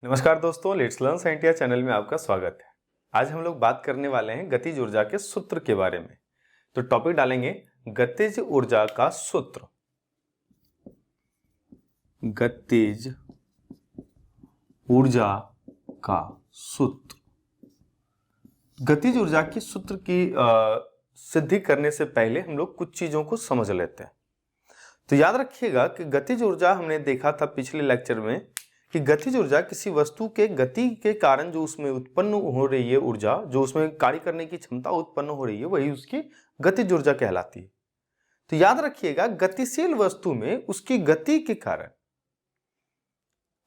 नमस्कार दोस्तों, let's learn scientia channel में आपका स्वागत है। आज हम लोग बात करने वाले हैं गतिज ऊर्जा के सूत्र के बारे में। तो टॉपिक डालेंगे गतिज ऊर्जा का सूत्र। गतिज ऊर्जा का सूत्र। गतिज ऊर्जा की सूत्र की सिद्धि करने से पहले हम लोग कुछ चीजों को समझ लेते हैं। तो याद रखिएगा कि गतिज ऊर्जा हमने देखा था पिछले लेक्चर में कि गतिज ऊर्जा किसी वस्तु के गति के कारण जो उसमें उत्पन्न हो रही है ऊर्जा, जो उसमें कार्य करने की क्षमता उत्पन्न हो रही है, वही उसकी गतिज ऊर्जा कहलाती है। तो याद रखिएगा, गतिशील वस्तु में उसकी गति के कारण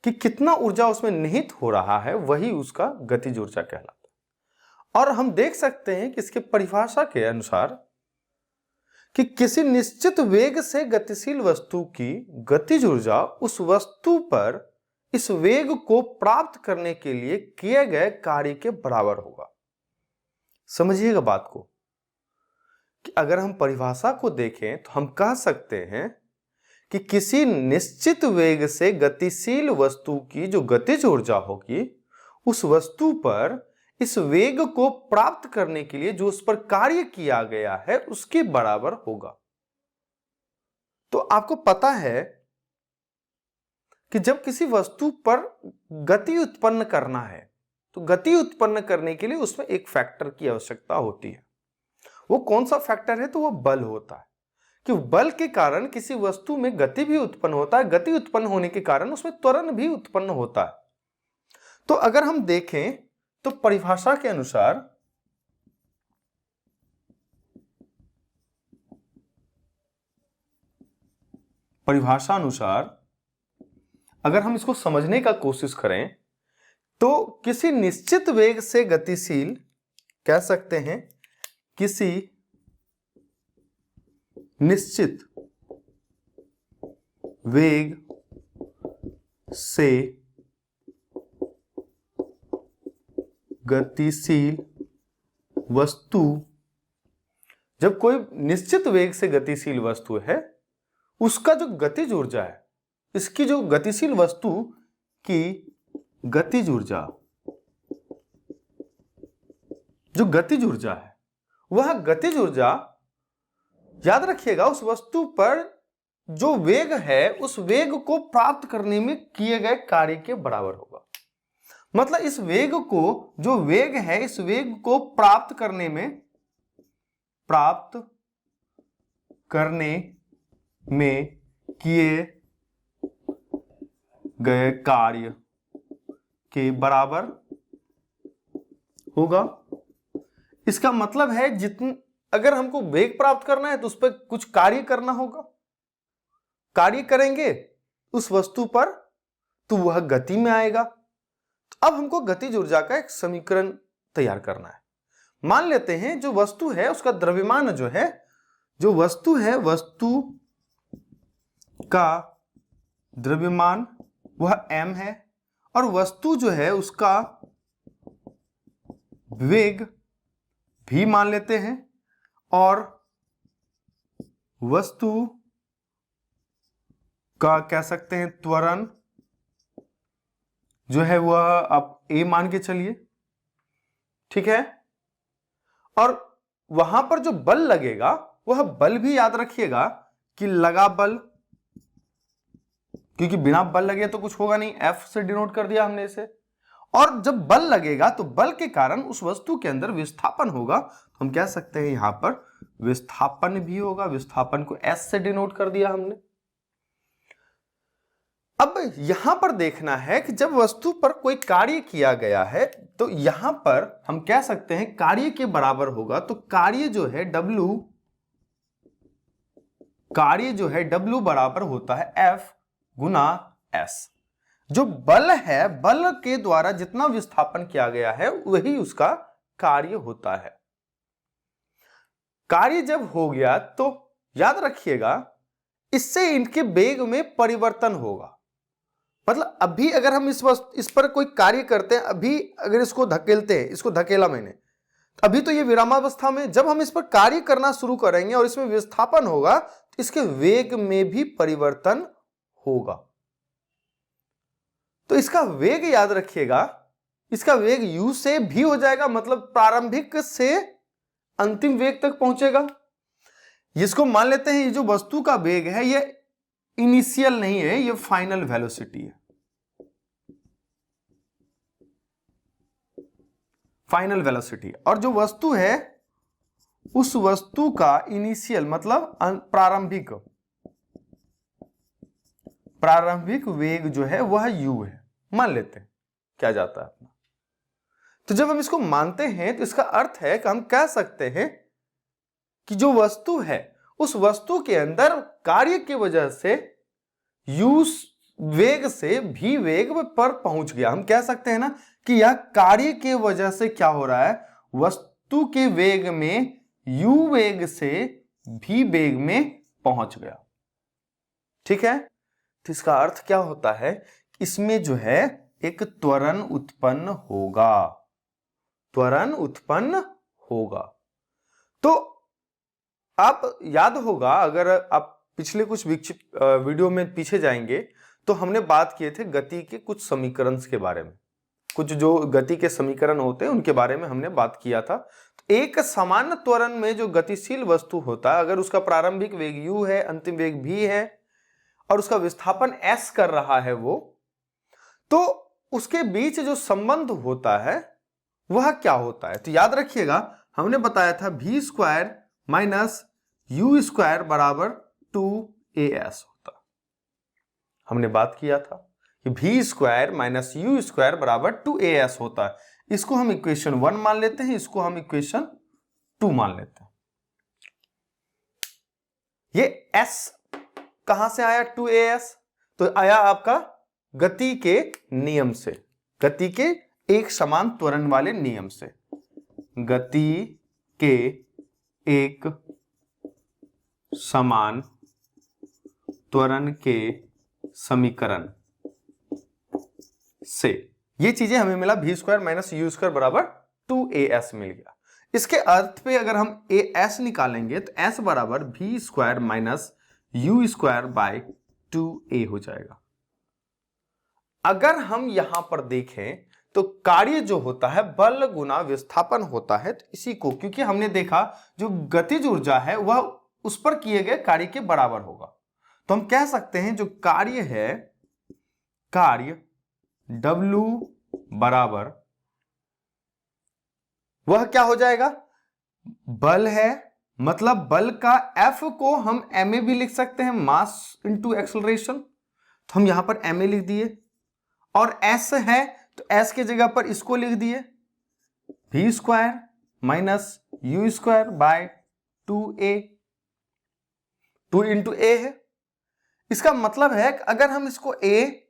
कि कितना ऊर्जा उसमें निहित हो रहा है, वही उसका गतिज ऊर्जा कहलाता है। और हम देख सकते हैं कि इसके परिभाषा के अनुसार कि किसी निश्चित वेग से गतिशील वस्तु की गतिज ऊर्जा उस वस्तु पर इस वेग को प्राप्त करने के लिए किए गए कार्य के बराबर होगा। समझिएगा बात को कि अगर हम परिभाषा को देखें तो हम कह सकते हैं कि किसी निश्चित वेग से गतिशील वस्तु की जो गतिज ऊर्जा होगी, उस वस्तु पर इस वेग को प्राप्त करने के लिए जो उस पर कार्य किया गया है उसके बराबर होगा। तो आपको पता है कि जब किसी वस्तु पर गति उत्पन्न करना है तो गति उत्पन्न करने के लिए उसमें एक फैक्टर की आवश्यकता होती है। वो कौन सा फैक्टर है? तो वो बल होता है कि बल के कारण किसी वस्तु में गति भी उत्पन्न होता है। गति उत्पन्न होने के कारण उसमें त्वरण भी उत्पन्न होता है। तो अगर हम देखें तो परिभाषा के अनुसार अगर हम इसको समझने का कोशिश करें तो किसी निश्चित वेग से गतिशील कह सकते हैं, किसी निश्चित वेग से गतिशील वस्तु, जब कोई निश्चित वेग से गतिशील वस्तु है, उसका जो गतिज ऊर्जा है, इसकी जो गतिशील वस्तु की गतिज ऊर्जा, जो गतिज ऊर्जा है, वह गतिज ऊर्जा याद रखिएगा उस वस्तु पर जो वेग है उस वेग को प्राप्त करने में किए गए कार्य के बराबर होगा। मतलब इस वेग को, जो वेग है, इस वेग को प्राप्त करने में किए गए कार्य के बराबर होगा। इसका मतलब है अगर हमको वेग प्राप्त करना है तो उस पर कुछ कार्य करना होगा। कार्य करेंगे उस वस्तु पर तो वह गति में आएगा। तो अब हमको गतिज ऊर्जा का एक समीकरण तैयार करना है। मान लेते हैं जो वस्तु है उसका द्रव्यमान जो है, जो वस्तु है, वस्तु का द्रव्यमान वह m है और वस्तु जो है उसका वेग v मान लेते हैं और वस्तु का कह सकते हैं त्वरण जो है वह आप a मान के चलिए, ठीक है। और वहां पर जो बल लगेगा वह बल भी याद रखिएगा कि लगा बल, क्योंकि बिना बल लगे तो कुछ होगा नहीं, F से डिनोट कर दिया हमने इसे। और जब बल लगेगा तो बल के कारण उस वस्तु के अंदर विस्थापन होगा, तो हम कह सकते हैं यहां पर विस्थापन भी होगा। विस्थापन को S से डिनोट कर दिया हमने। अब यहां पर देखना है कि जब वस्तु पर कोई कार्य किया गया है तो यहां पर हम कह सकते हैं कार्य के बराबर होगा। तो कार्य जो है W बराबर होता है F गुना S। जो बल है, बल के द्वारा जितना विस्थापन किया गया है वही उसका कार्य होता है। कार्य जब हो गया तो याद रखिएगा इससे इनके वेग में परिवर्तन होगा। मतलब अभी अगर हम इस पर कोई कार्य करते हैं, अभी अगर इसको धकेलते हैं, इसको धकेला मैंने, तो अभी तो ये विरामावस्था में, जब हम इस पर कार्य करना शुरू करेंगे और इसमें विस्थापन होगा तो इसके वेग में भी परिवर्तन होगा। तो इसका वेग याद रखिएगा, इसका वेग u से v हो जाएगा, मतलब प्रारंभिक से अंतिम वेग तक पहुंचेगा। इसको मान लेते हैं ये जो वस्तु का वेग है ये इनिशियल नहीं है, ये फाइनल वेलोसिटी है, फाइनल वेलोसिटी। और जो वस्तु है उस वस्तु का इनिशियल मतलब प्रारंभिक वेग जो है वह u है, मान लेते हैं, क्या जाता है अपना। तो जब हम इसको मानते हैं तो इसका अर्थ है कि हम कह सकते हैं कि जो वस्तु है उस वस्तु के अंदर कार्य की वजह से u वेग से v वेग पर पहुंच गया। हम कह सकते हैं ना कि यह कार्य के वजह से क्या हो रहा है, वस्तु के वेग में u वेग से v वेग में पहुंच गया। ठीक है, तो इसका अर्थ क्या होता है, इसमें जो है एक त्वरण उत्पन्न होगा, त्वरण उत्पन्न होगा। तो आप याद होगा, अगर आप पिछले कुछ वीडियो में पीछे जाएंगे तो हमने बात किए थे गति के कुछ समीकरण के बारे में, कुछ जो गति के समीकरण होते हैं उनके बारे में हमने बात किया था। तो एक सामान्य त्वरण में जो गतिशील वस्तु होता है, अगर उसका प्रारंभिक वेग u है, अंतिम वेग v है और उसका विस्थापन s कर रहा है वो, तो उसके बीच जो संबंध होता है वह क्या होता है। तो याद रखिएगा, हमने बताया था v square minus u square बराबर 2as होता। हमने बात किया था कि v square minus u square बराबर 2as होता है। इसको हम इक्वेशन 1 मान लेते हैं, इसको हम इक्वेशन 2 मान लेते हैं। ये s कहां से आया 2as, तो आया आपका गति के नियम से, गति के एक समान त्वरण वाले नियम से, गति के एक समान त्वरण के समीकरण से ये चीजें हमें मिला, v square minus u square बराबर 2as मिल गया। इसके अर्थ पे अगर हम as निकालेंगे तो s बराबर v square minus u square by 2a हो जाएगा। अगर हम यहां पर देखें तो कार्य जो होता है बल गुना विस्थापन होता है, तो इसी को, क्योंकि हमने देखा जो गतिज ऊर्जा है वह उस पर किए गए कार्य के बराबर होगा, तो हम कह सकते हैं जो कार्य है, कार्य W बराबर वह क्या हो जाएगा, बल है, मतलब बल का F को हम ma भी लिख सकते हैं, मास इंटू एक्सेलरेशन, तो हम यहां पर ma लिख दिए, और s है तो s के जगह पर इसको लिख दिए, v square minus u square by 2a, 2 into a है। इसका मतलब है कि अगर हम इसको a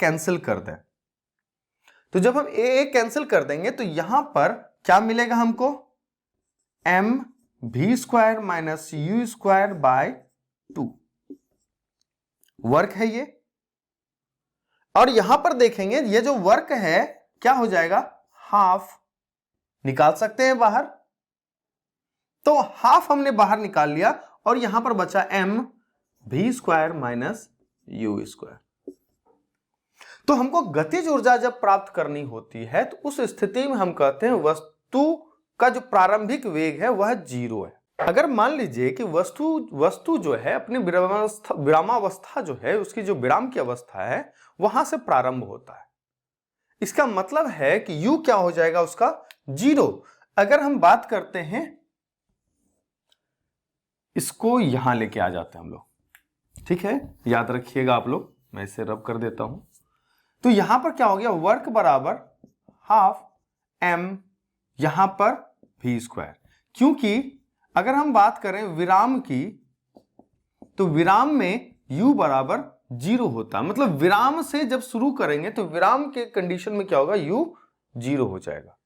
कैंसिल कर दें, तो जब हम a कैंसिल कर देंगे तो यहां पर क्या मिलेगा हमको, m v square minus u square by 2 work है ये। और यहां पर देखेंगे ये जो वर्क है क्या हो जाएगा, हाफ निकाल सकते हैं बाहर, तो हाफ हमने बाहर निकाल लिया और यहां पर बचा m v square minus u square. तो हमको गतिज ऊर्जा जब प्राप्त करनी होती है तो उस स्थिति में हम कहते हैं वस्तु का जो प्रारंभिक वेग है वह 0 है। अगर मान लीजिए कि वस्तु जो है अपनी विरामावस्था जो है, उसकी जो विराम की अवस्था है वहां से प्रारंभ होता है, इसका मतलब है कि u क्या हो जाएगा उसका 0। अगर हम बात करते हैं, इसको यहां लेके आ जाते हैं हम लोग, ठीक है, याद रखिएगा आप लोग, मैं इसे रब कर देता हूं। तो यहां पर क्या हो गया, वर्क बराबर हाफ m, यहां पर v स्क्वायर, क्योंकि अगर हम बात करें विराम की तो विराम में u बराबर 0 होता है, मतलब विराम से जब शुरू करेंगे तो विराम के कंडीशन में क्या होगा, u 0 हो जाएगा।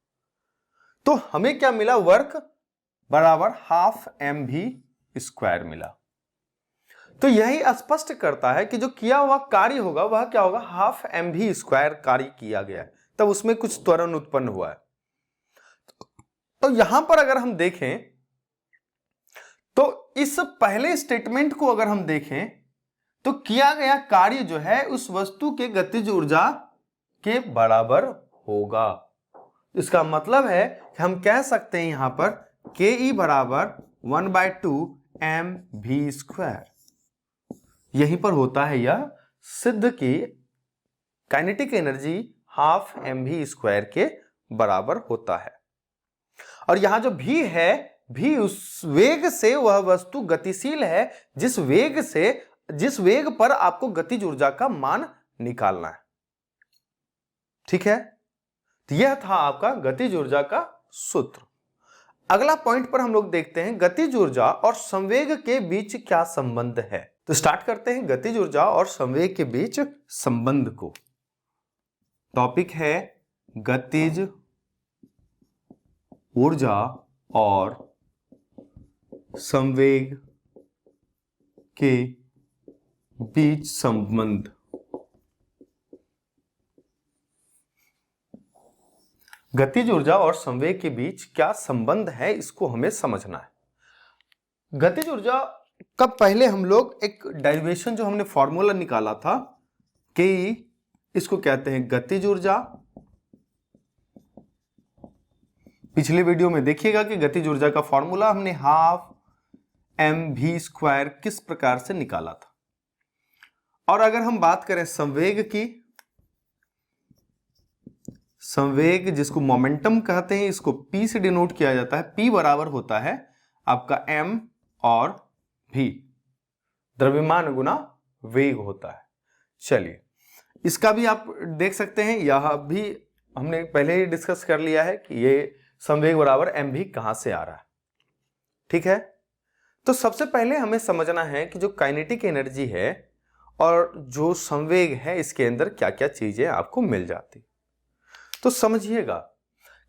तो हमें क्या मिला, वर्क बराबर हाफ mv स्क्वायर मिला। तो यही स्पष्ट करता है कि जो किया हुआ कार्य होगा वह क्या होगा, हाफ mv स्क्वायर कार्य किया गया है, तब उसमें कुछ त्वरण उत्पन्न हुआ है। तो यहां पर अगर हम देखें तो इस पहले स्टेटमेंट को अगर हम देखें तो किया गया कार्य जो है उस वस्तु के गतिज ऊर्जा के बराबर होगा। इसका मतलब है कि हम कह सकते हैं यहां पर के ई बराबर 1/2 mv²। यहीं पर होता है यह सिद्ध कि काइनेटिक एनर्जी हाफ mv² के बराबर होता है। और यहां जो भी है, भी उस वेग से वह वस्तु गतिशील है जिस वेग पर आपको गतिज ऊर्जा का मान निकालना है। ठीक है, तो यह था आपका गतिज ऊर्जा का सूत्र। अगला पॉइंट पर हम लोग देखते हैं गतिज ऊर्जा और संवेग के बीच क्या संबंध है। तो स्टार्ट करते हैं गतिज ऊर्जा और संवेग के बीच संबंध को। टॉपिक है गतिज ऊर्जा और संवेग के बीच संबंध। गतिज ऊर्जा और संवेग के बीच क्या संबंध है, इसको हमें समझना है। गतिज ऊर्जा का पहले हम लोग एक डेरिवेशन जो हमने फॉर्मूला निकाला था कि इसको कहते हैं गतिज ऊर्जा। पिछले वीडियो में देखिएगा कि गतिज ऊर्जा का फॉर्मूला हमने हाफ mv² किस प्रकार से निकाला था। और अगर हम बात करें संवेग की, संवेग जिसको मोमेंटम कहते हैं, इसको p से डिनोट किया जाता है। p बराबर होता है आपका m और v, द्रव्यमान गुना वेग होता है। चलिए इसका भी आप देख सकते हैं, यह भी हमने पहले ही डिस्कस कर लिया है कि ये संवेग बराबर mv कहां से आ रहा है। ठीक है, तो सबसे पहले हमें समझना है कि जो काइनेटिक एनर्जी है और जो संवेग है, इसके अंदर क्या क्या चीजें आपको मिल जाती। तो समझिएगा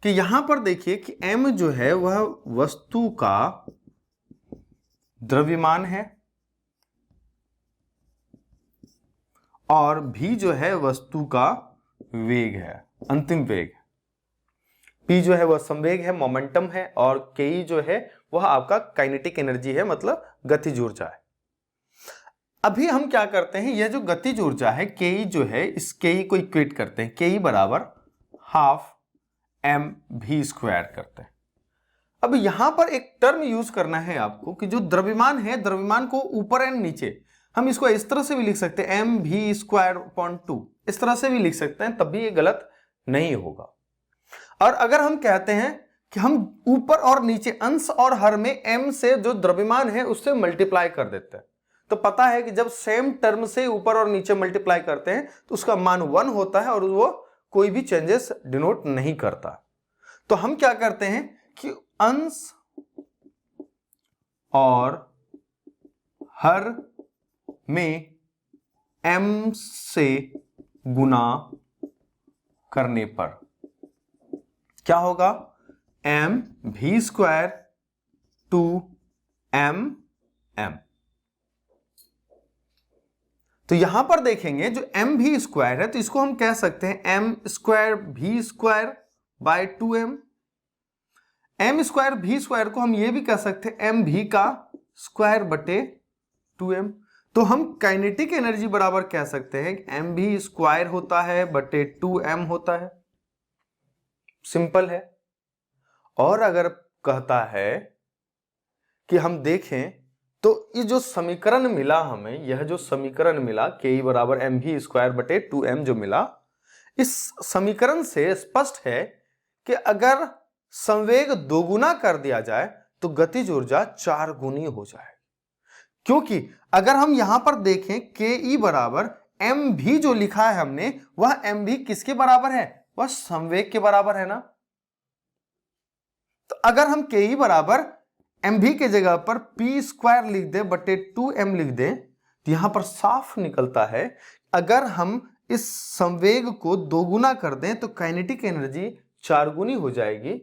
कि यहां पर देखिए कि m जो है वह वस्तु का द्रव्यमान है और v जो है वस्तु का वेग है, अंतिम वेग। p जो है वह संवेग है, मोमेंटम है, और ke जो है वह आपका काइनेटिक एनर्जी है, मतलब गतिज ऊर्जा है। अभी हम क्या करते हैं, यह जो गतिज ऊर्जा है ke जो है, इस ke को इक्वेट करते हैं। ke बराबर हाफ mv² करते हैं। अब यहां पर एक टर्म यूज करना है आपको कि जो द्रव्यमान है, द्रव्यमान को ऊपर एंड नीचे, हम इसको इस तरह से भी लिख सकते हैं mv²/2, इस तरह से भी लिख सकते हैं, तब भी ये गलत नहीं होगा। और अगर हम कहते हैं कि हम ऊपर और नीचे, अंश और हर में m से जो द्रव्यमान है उससे मल्टीप्लाई कर देते हैं, तो पता है कि जब सेम टर्म से ऊपर और नीचे मल्टीप्लाई करते हैं तो उसका मान 1 होता है और वो कोई भी चेंजेस डिनोट नहीं करता। तो हम क्या करते हैं कि अंश और हर में m से गुना करने पर क्या होगा, mv² 2mm। तो यहां पर देखेंगे जो mv² है, तो इसको हम कह सकते हैं m²v²/2m। m²v² को हम ये भी कह सकते हैं mv का स्क्वायर बटे 2m। तो हम काइनेटिक एनर्जी बराबर कह सकते हैं mv² होता है बटे 2m होता है। सिंपल है। और अगर कहता है कि हम देखें तो ये जो समीकरण मिला हमें, यह जो समीकरण मिला ke बराबर mv² बटे 2m जो मिला, इस समीकरण से स्पष्ट है कि अगर संवेग दोगुना कर दिया जाए तो गतिज ऊर्जा 4 गुनी हो जाए। क्योंकि अगर हम यहां पर देखें ke बराबर mv जो लिखा है हमने, वह mv किसके बराबर है, वह संवेग के बराबर है ना। तो अगर हम ke बराबर mv के जगह पर p² लिख दे बटे 2m लिख दें, तो यहां पर साफ निकलता है अगर हम इस संवेग को दोगुना कर दें तो काइनेटिक एनर्जी 4 गुनी हो जाएगी,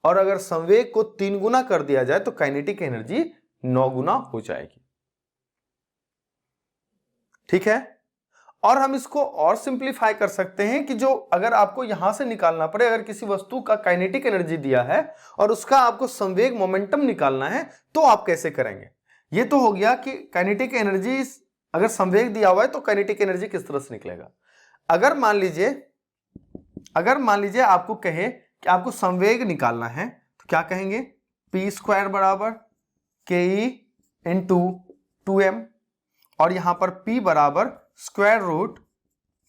और अगर संवेग को 3 गुना कर दिया जाए तो काइनेटिक एनर्जी 9 गुना हो जाएगी। ठीक है, और हम इसको और सिंपलीफाई कर सकते हैं कि जो अगर आपको यहां से निकालना पड़े, अगर किसी वस्तु का काइनेटिक एनर्जी दिया है और उसका आपको संवेग मोमेंटम निकालना है, तो आप कैसे करेंगे। ये तो हो गया कि काइनेटिक एनर्जी, अगर संवेग दिया हुआ है तो काइनेटिक एनर्जी किस तरह से निकलेगा। अगर मान लीजिए अगर मान लीजिए आपको कहे कि आपको संवेग निकालना है तो क्या कहेंगे, पी स्क्वायर बराबर के ई इंटू 2m, और यहां पर p बराबर स्क्वायर रूट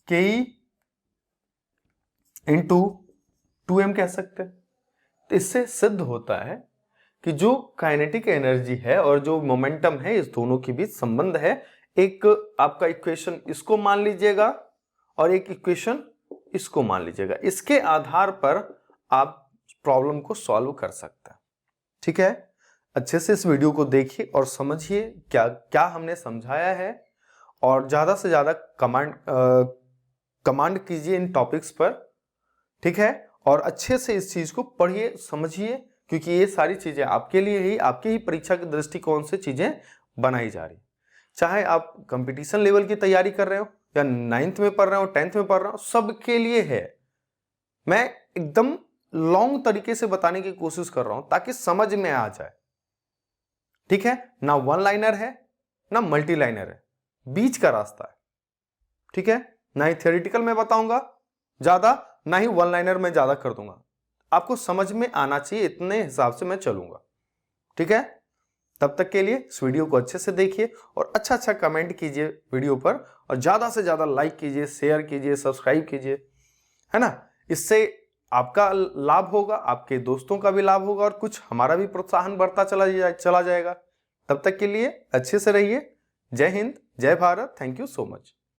के ई इंटू 2m कह सकते हैं। तो इससे सिद्ध होता है कि जो काइनेटिक एनर्जी है और जो मोमेंटम है, इस दोनों के बीच संबंध है। एक आपका इक्वेशन इसको मान लीजिएगा और एक इक्वेशन इसको मान लीजिएगा, इसके आधार पर आप प्रॉब्लम को सॉल्व कर सकते हैं। ठीक है, अच्छे से इस वीडियो को देखिए और समझिए क्या क्या हमने समझाया है, और ज्यादा से ज्यादा कमांड कीजिए इन टॉपिक्स पर। ठीक है, और अच्छे से इस चीज को पढ़िए, समझिए, क्योंकि ये सारी चीजें आपके लिए ही, आपके ही परीक्षा के दृष्टिकोण से चीजें बनाई जा रही। चाहे आप कंपटीशन लेवल की तैयारी कर रहे हो या 9th में पढ़ रहे हो, 10th में पढ़ रहे हो, सबके लिए है। मैं एकदम लॉन्ग तरीके से बताने की कोशिश कर रहा हूं ताकि समझ में आ जाए। ठीक है, ना वन लाइनर है ना मल्टी लाइनर है, बीच का रास्ता है। ठीक है, ना ही थियोरिटिकल में बताऊंगा ज्यादा, ना ही वन लाइनर में ज्यादा कर दूंगा। आपको समझ में आना चाहिए, इतने हिसाब से मैं चलूंगा। ठीक है, तब तक के लिए इस वीडियो को अच्छे से देखिए और अच्छा अच्छा कमेंट कीजिए वीडियो पर, और ज्यादा से ज्यादा लाइक कीजिए, शेयर कीजिए, सब्सक्राइब कीजिए, है ना। इससे आपका लाभ होगा, आपके दोस्तों का भी लाभ होगा, और कुछ हमारा भी प्रोत्साहन बढ़ता चला जाएगा। तब तक के लिए अच्छे से रहिए। जय हिंद, जय Bharat, thank you so much.